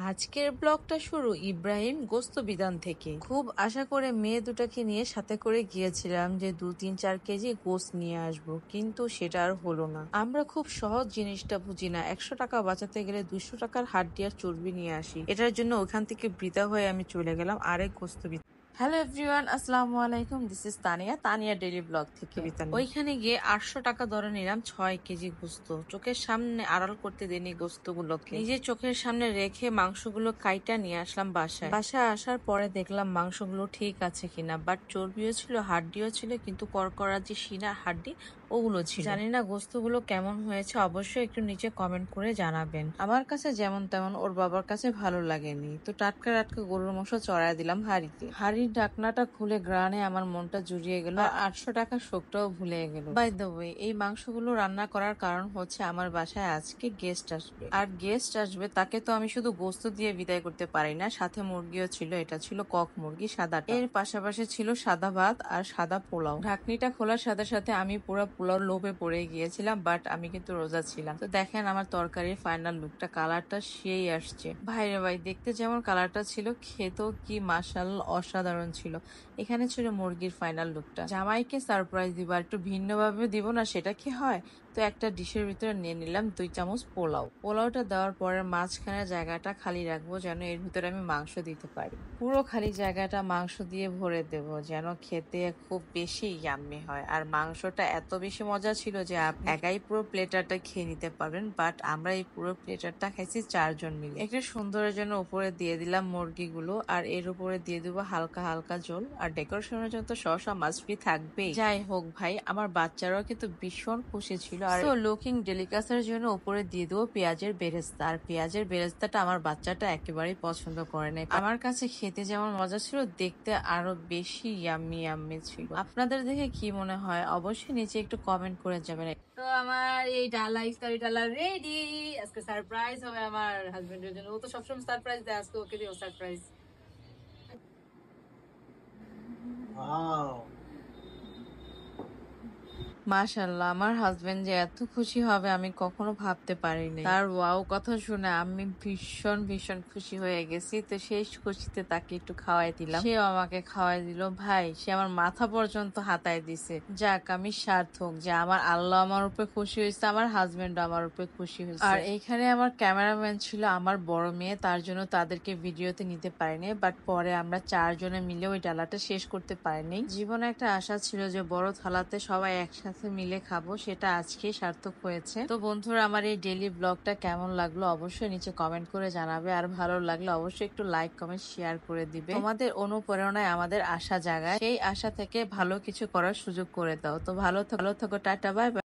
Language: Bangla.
আজকের ব্লগটা শুরু ইব্রাহিম গোস্ত বিতান থেকে। খুব আশা করে মেয়ে দুটাকে নিয়ে সাথে করে গিয়েছিলাম যে 2-3-4 কেজি গোস্ত নিয়ে আসবো, কিন্তু সেটা আর হলো না। আমরা খুব সহজ জিনিসটা বুঝি না, 100 টাকা বাঁচাতে গেলে 200 টাকার হাড্ডি আর চর্বি নিয়ে আসি। এটার জন্য ওখান থেকে বৃথা হয়ে আমি চলে গেলাম আরেক গোস্ত বিতান। হ্যালো এভরিওয়ান, আসসালামু আলাইকুম। This is Tania daily blog থেকে। ওইখানে গিয়ে 800 টাকা ধরে নিলাম 6 কেজি গোস্ত। চোখের সামনে আড়াল করতে দেনি গোস্তগুলোকে, নিজের চোখের সামনে রেখে মাংসগুলো কাইটা নিয়ে আসলাম বাসায় আসার পরে দেখলাম মাংসগুলো ঠিক আছে কিনা, বাট চর্বিও ছিল, হাড্ডিও ছিল, কিন্তু করকরা যে সিনার হাড্ডি ওগুলো ছিল। জানি না গোস্তগুলো কেমন হয়েছে, অবশ্যই একটু নিচে কমেন্ট করে জানাবেন। আমার কাছে যেমন তেমন, ওর বাবার কাছে ভালো লাগেনি, তো টাটকা টাটকা গরুর মাংস চড়াই দিলাম হাঁড়িতে। হাঁড়ির ঢাকনাটা খুলে গ্রানে আমার মনটা জুড়িয়ে গেল, আর 800 টাকা শোকটাও ভুলে গেল। বাই দ্য ওয়ে, এই মাংসগুলো রান্না করার কারণ হচ্ছে আমার বাসায় আজকে গেস্ট আসবে, আর গেস্ট আসবে তাকে তো আমি শুধু গোস্ত দিয়ে বিদায় করতে পারি না, সাথে মুরগিও ছিল। এটা ছিল কক মুরগি সাদাটা, এর পাশাপাশি ছিল সাদা ভাত আর সাদা পোলাও। ঢাকনিটা খোলার সাথে সাথে আমি পুরো পোলাও লোভে পড়ে গিয়েছিলাম, বাট আমি কিন্তু রোজা ছিলাম। তো দেখেন আমার তরকারির ফাইনাল লুকটা, কালারটা সেই আসছে। ভাইরে ভাই, দেখতে যেমন কালারটা ছিল, খেতেও কি মাশাআল্লাহ অসাধারণ ছিল। এখানে ছিল মুরগির ফাইনাল লুকটা। জামাইকে সারপ্রাইজ দিব, আর একটু ভিন্নভাবে দিব না, সেটা কি হয়? তো একটা ডিশের ভিতরে নিয়ে নিলাম 2 চামচ পোলাও। পোলাওটা দেওয়ার পরে মাঝখানের জায়গাটা খালি রাখবো, যেন এর ভিতরে আমি মাংস দিতে পারি। পুরো খালি জায়গাটা মাংস দিয়ে ভরে দেব, যেন খেতে খুব বেশি ইয়াম্মি হয়। আর মাংসটা এত বেশি মজা ছিল যে আপনি একাই পুরো প্লেটারটা খেয়ে নিতে পারবেন, বাট আমরা এই পুরো প্লেটারটা খাইছি 4 জন মিলে। একটু সুন্দরের জন্য উপরে দিয়ে দিলাম মুরগিগুলো, আর এর উপরে দিয়ে দেবো হালকা হালকা ঝোল, আর ডেকোরেশনের জন্য তো শসা মাস্ট বি থাকবেই। যাই হোক ভাই, আমার বাচ্চারাও কিন্তু ভীষণ খুশি ছিল। আর লুকিং ডেলিকাসের জন্য উপরে দিয়ে দেবো পেঁয়াজের বেরেস্তা, আর পেঁয়াজের বেরেস্তাটা আমার বাচ্চাটা একেবারেই পছন্দ করে না। আমার কাছে খেতে যেমন মজা ছিল, দেখতে আরো বেশি ইয়াম্মি ইয়াম্মি ছিল। আপনাদের দেখে কি মনে হয় অবশ্যই নিচে একটু কমেন্ট করে যাবেন। তো আমার এই ডালা ইফতারি ডালা রেডি। আজকে সারপ্রাইজ হবে আমার হাজবেন্ডের জন্য। ও তো সবসময় সারপ্রাইজ দেয়, আজকে ওকে দিও সারপ্রাইজ। মাশাল্লাহ, আমার হাজবেন্ড যে এত খুশি হবে আমি কখনো ভাবতে পারিনি। তার ওয়াও কথা শুনে আমি ভীষণ ভীষণ খুশি হয়ে গেছি। তো সেই খুশিতে তাকে একটু খাওয়াই দিলাম, সেও আমাকে খাওয়াই দিল। ভাই, সে আমার মাথা পর্যন্ত হাতায় দিছে। যাক, আমি সার্থক যে আমার আল্লাহ আমার উপরে খুশি হয়েছে, আমার হাজবেন্ড আমার উপরে খুশি হয়েছে। আর এইখানে আমার ক্যামেরাম্যান ছিল আমার বড় মেয়ে, তার জন্য তাদেরকে ভিডিওতে নিতে পারিনি, বাট পরে আমরা 4 জনে মিলে ওই ডালাটা শেষ করতে পারিনি। জীবনে একটা আশা ছিল যে বড় থালাতে সবাই একসাথে মিলে খাবো, সেটা আজকে সার্থক হয়েছে। তো বন্ধুরা, আমার এই ডেইলি ব্লগটা কেমন লাগলো অবশ্যই নিচে কমেন্ট করে জানাবে, আর ভালো লাগলে অবশ্যই একটু লাইক কমেন্ট শেয়ার করে দিবে। তোমাদের অনুপ্রেরণায় আমাদের আশা জাগায়, সেই আশা থেকে ভালো কিছু করার সুযোগ করে দাও। তো ভালো থাকো, টাটা, বাই বাই।